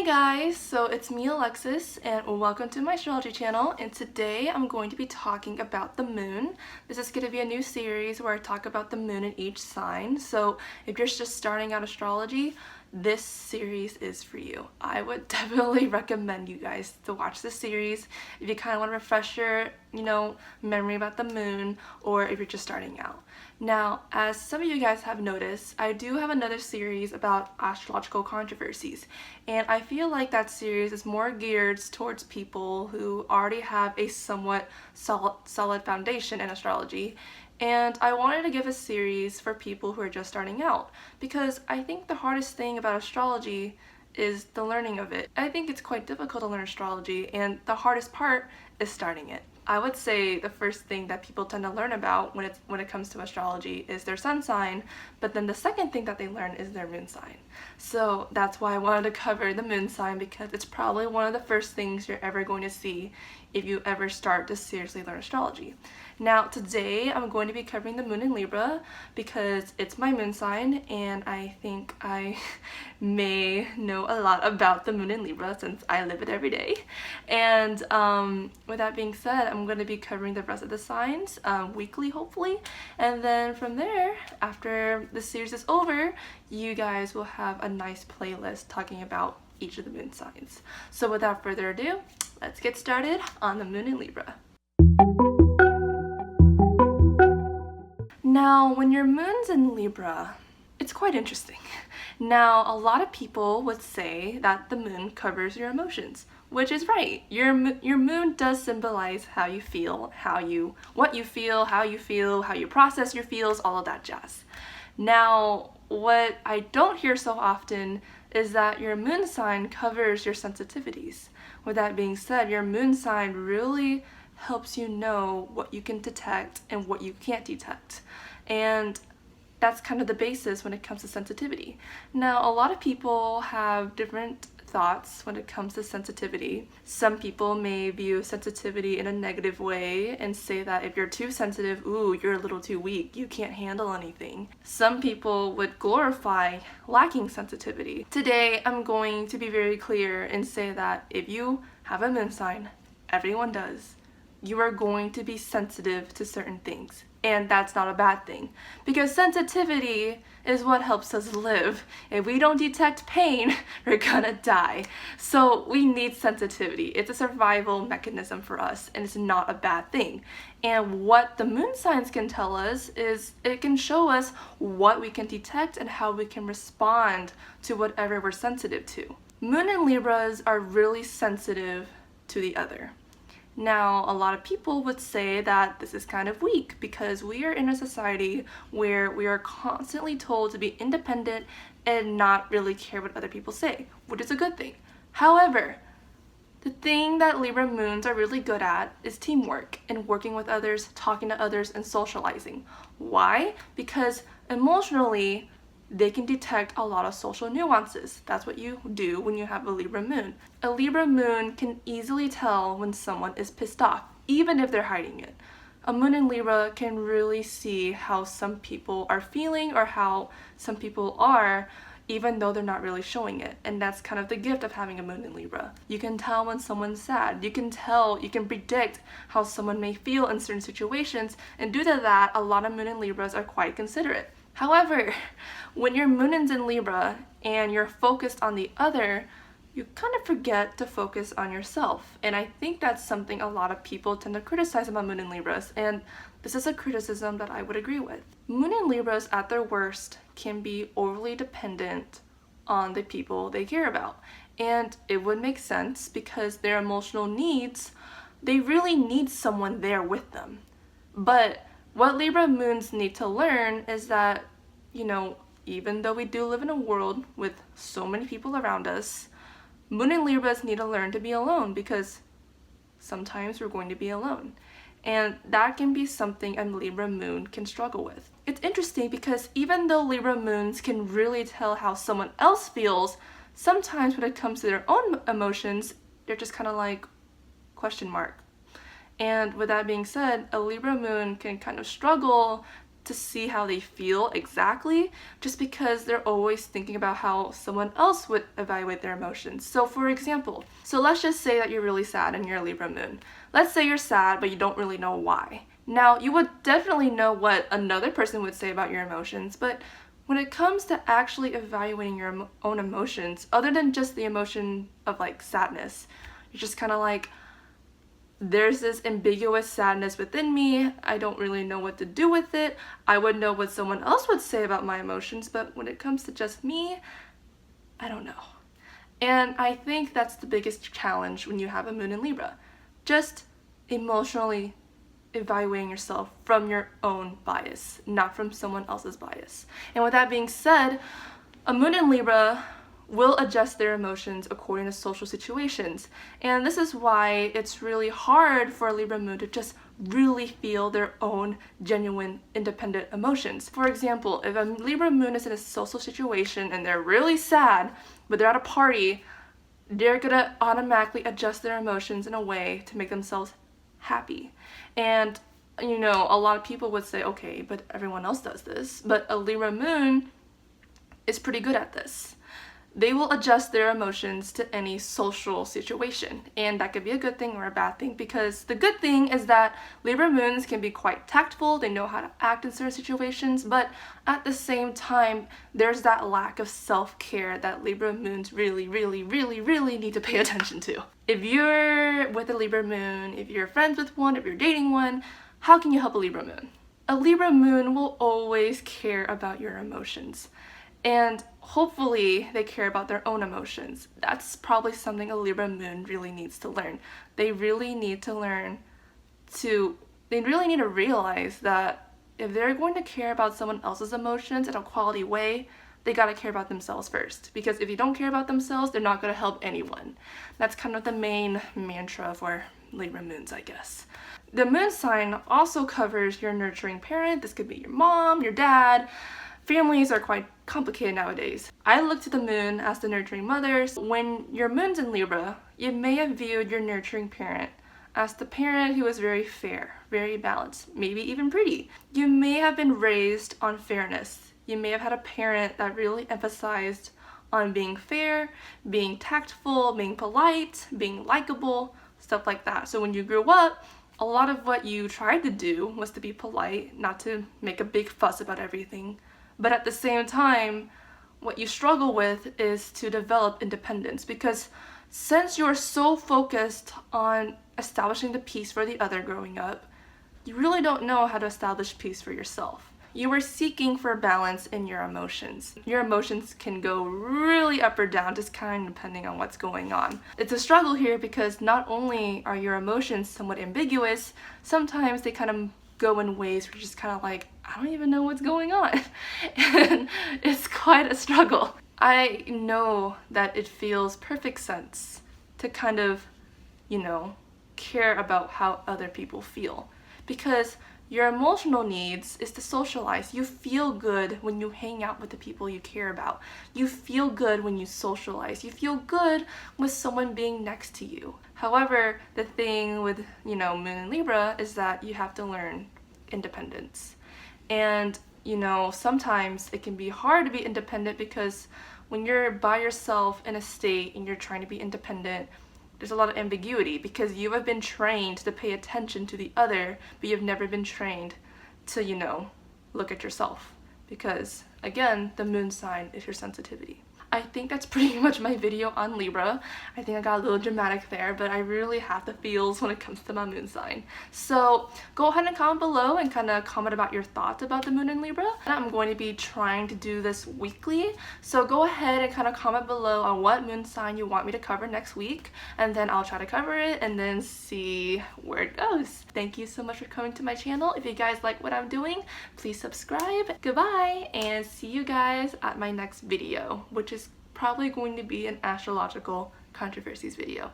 Hey guys, so it's me Alexis and welcome to my astrology channel, and today I'm going to be talking about the moon. This is going to be a new series where I talk about the moon in each sign. So if you're just starting out astrology, this series is for you. I would definitely recommend you guys to watch this series if you kind of want to refresh your, memory about the moon, or if you're just starting out. Now, as some of you guys have noticed, I do have another series about astrological controversies, and I feel like that series is more geared towards people who already have a somewhat solid foundation in astrology. And I wanted to give a series for people who are just starting out, because I think the hardest thing about astrology is the learning of it. I think it's quite difficult to learn astrology, and the hardest part is starting it. I would say the first thing that people tend to learn about when it comes to astrology is their sun sign, but then the second thing that they learn is their moon sign. So that's why I wanted to cover the moon sign, because it's probably one of the first things you're ever going to see if you ever start to seriously learn astrology. Now today I'm going to be covering the moon in Libra because it's my moon sign, and I think I may know a lot about the moon in Libra since I live it every day. And with that being said, I'm going to be covering the rest of the signs weekly, hopefully, and then from there, after the series is over, you guys will have a nice playlist talking about each of the moon signs. So without further ado, let's get started on the moon in Libra. Now, when your moon's in Libra, it's quite interesting. Now, a lot of people would say that the moon covers your emotions, which is right. Your moon does symbolize how you feel, what you feel, how you process your feels, all of that jazz. Now, what I don't hear so often is that your moon sign covers your sensitivities. With that being said, your moon sign really helps you know what you can detect and what you can't detect. And that's kind of the basis when it comes to sensitivity. Now, a lot of people have different thoughts when it comes to sensitivity. Some people may view sensitivity in a negative way and say that if you're too sensitive, ooh, you're a little too weak, you can't handle anything. Some people would glorify lacking sensitivity. Today, I'm going to be very clear and say that if you have a moon sign, everyone does, you are going to be sensitive to certain things. And that's not a bad thing, because sensitivity is what helps us live. If we don't detect pain, we're gonna die. So we need sensitivity. It's a survival mechanism for us, and it's not a bad thing. And what the moon signs can tell us is it can show us what we can detect and how we can respond to whatever we're sensitive to. Moon and Libras are really sensitive to the other. Now, a lot of people would say that this is kind of weak because we are in a society where we are constantly told to be independent and not really care what other people say, which is a good thing. However, the thing that Libra moons are really good at is teamwork and working with others, talking to others, and socializing. Why? Because emotionally, they can detect a lot of social nuances. That's what you do when you have a Libra moon. A Libra moon can easily tell when someone is pissed off, even if they're hiding it. A moon in Libra can really see how some people are feeling or how some people are, even though they're not really showing it. And that's kind of the gift of having a moon in Libra. You can tell when someone's sad. You can predict how someone may feel in certain situations, and due to that, a lot of moon in Libras are quite considerate. However, when your moon is in Libra and you're focused on the other, you kind of forget to focus on yourself. And I think that's something a lot of people tend to criticize about moon in Libras, and this is a criticism that I would agree with. Moon in Libras at their worst can be overly dependent on the people they care about. And it would make sense because their emotional needs, they really need someone there with them. But what Libra moons need to learn is that, even though we do live in a world with so many people around us, moon and Libras need to learn to be alone, because sometimes we're going to be alone. And that can be something a Libra moon can struggle with. It's interesting because even though Libra moons can really tell how someone else feels, sometimes when it comes to their own emotions, they're just kind of like, question mark. And with that being said, a Libra moon can kind of struggle to see how they feel exactly, just because they're always thinking about how someone else would evaluate their emotions. So for example, let's just say that you're really sad and you're a Libra moon. Let's say you're sad, but you don't really know why. Now, you would definitely know what another person would say about your emotions, but when it comes to actually evaluating your own emotions, other than just the emotion of like sadness, you're just kind of like, there's this ambiguous sadness within me. I don't really know what to do with it. I would know what someone else would say about my emotions, but when it comes to just me, I don't know. And I think that's the biggest challenge when you have a moon in Libra. Just emotionally evaluating yourself from your own bias, not from someone else's bias. And with that being said, a moon in Libra will adjust their emotions according to social situations. And this is why it's really hard for a Libra moon to just really feel their own genuine independent emotions. For example, if a Libra moon is in a social situation and they're really sad, but they're at a party, they're gonna automatically adjust their emotions in a way to make themselves happy. And you know, a lot of people would say, okay, but everyone else does this. But a Libra moon is pretty good at this. They will adjust their emotions to any social situation, and that could be a good thing or a bad thing, because the good thing is that Libra moons can be quite tactful, they know how to act in certain situations, but at the same time, there's that lack of self-care that Libra moons really need to pay attention to. If you're with a Libra moon, if you're friends with one, if you're dating one, how can you help a Libra moon? A Libra moon will always care about your emotions. And hopefully they care about their own emotions. That's probably something a Libra moon really needs to learn. They really need to realize that if they're going to care about someone else's emotions in a quality way, they gotta care about themselves first. Because if you don't care about themselves, they're not gonna help anyone. That's kind of the main mantra for Libra moons, I guess. The moon sign also covers your nurturing parent. This could be your mom, your dad. Families are quite complicated nowadays. I look to the moon as the nurturing mother. When your moon's in Libra, you may have viewed your nurturing parent as the parent who is very fair, very balanced, maybe even pretty. You may have been raised on fairness. You may have had a parent that really emphasized on being fair, being tactful, being polite, being likable, stuff like that. So when you grew up, a lot of what you tried to do was to be polite, not to make a big fuss about everything. But at the same time, what you struggle with is to develop independence, because since you're so focused on establishing the peace for the other growing up, you really don't know how to establish peace for yourself. You were seeking for balance in your emotions. Your emotions can go really up or down, just kind of depending on what's going on. It's a struggle here because not only are your emotions somewhat ambiguous, sometimes they kind of go in ways where you're just kind of like, I don't even know what's going on. And it's quite a struggle. I know that it feels perfect sense to kind of, care about how other people feel, because your emotional needs is to socialize. You feel good when you hang out with the people you care about. You feel good when you socialize. You feel good with someone being next to you. However, the thing with, Moon in Libra is that you have to learn independence. And, sometimes it can be hard to be independent because when you're by yourself in a state and you're trying to be independent, there's a lot of ambiguity because you have been trained to pay attention to the other, but you've never been trained to, look at yourself. Because, again, the moon sign is your sensitivity. I think that's pretty much my video on Libra. I think I got a little dramatic there, but I really have the feels when it comes to my moon sign. So go ahead and comment below and kind of comment about your thoughts about the moon in Libra. I'm going to be trying to do this weekly, so go ahead and kind of comment below on what moon sign you want me to cover next week, and then I'll try to cover it and then see where it goes. Thank you so much for coming to my channel. If you guys like what I'm doing, please subscribe. Goodbye, and see you guys at my next video, which is probably going to be an astrological controversies video.